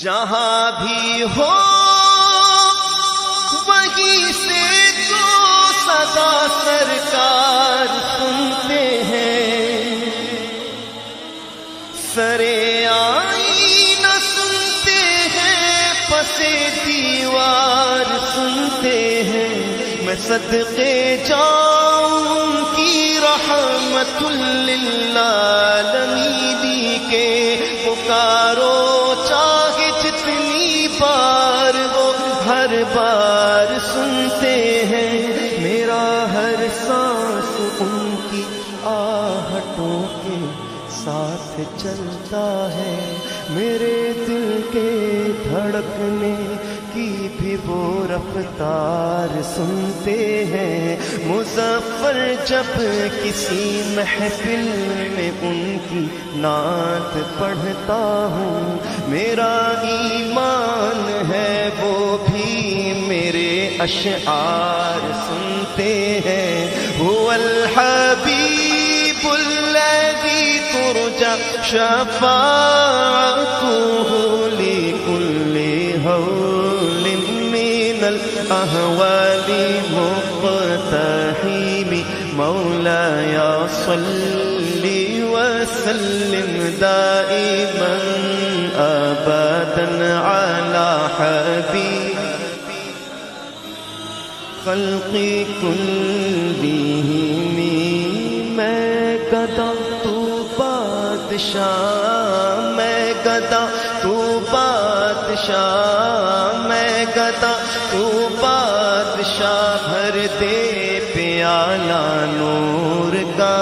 جہاں بھی ہو وہیں سے تو صدا سرکار سنتے ہیں، سرے آئینہ سنتے ہیں، پسے دیوار سنتے ہیں۔ میں صدقے جاؤں کی رحمت للعالمین کے پکارو چاہے جتنی بار، وہ ہر بار سنتے ہیں۔ میرا ہر سانس ان کی آہٹوں کے ساتھ چلتا ہے، میرے دل کے دھڑکنے کی بھی وہ رفتار سنتے ہیں۔ مظفر جب کسی محفل میں ان کی نعت پڑھتا ہوں، میرا ایمان ہے وہ بھی میرے اشعار سنتے ہیں۔ هو الحبیب الذی ترجى شفاعته لكل هول من الأهوال مقتحم۔ مولاي صل وسلم دائما أبدا على حبيب خلق كلهم۔ میں گدا تو بادشاہ، میں گدا تو بادشاہ، میں گدا تو بادشاہ، بھر دے پیالہ نور کا،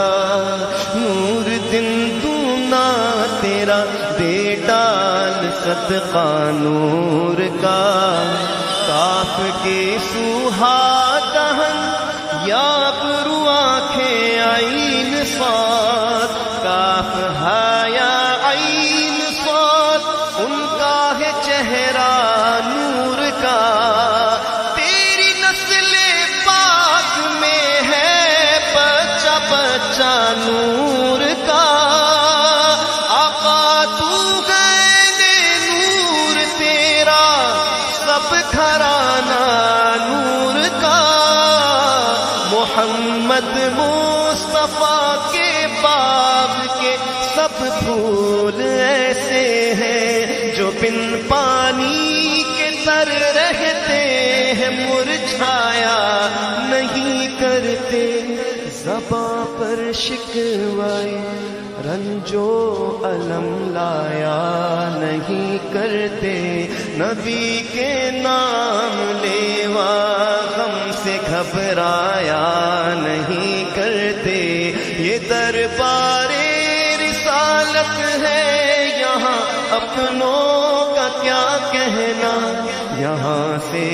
نور دن دونا تیرا دے ڈال صدقہ نور کا۔ کاف کے سوہا دہن یا برو آنکھیں عین صاد، کاف ہایا عین صاد، ان کا ہے چہرہ نور کا۔ تیری نسل پاک میں ہے بچہ بچہ نور کا۔ آقا تو ہے نور تیرا سب گھرانہ نور کا۔ محمد مصطفیٰ کے باغ کے سب پھول ایسے ہیں جو بن پانی کے تر رہتے ہیں، مرجھایا نہیں کرتے۔ زباں پر شکوائے رنج و الم لایا نہیں کرتے، نبی کے نام لیوا غم سے گھبرایا نہیں کرتے۔ یہ دربار رسالت ہے یہاں اپنوں کا کیا کہنا، یہاں سے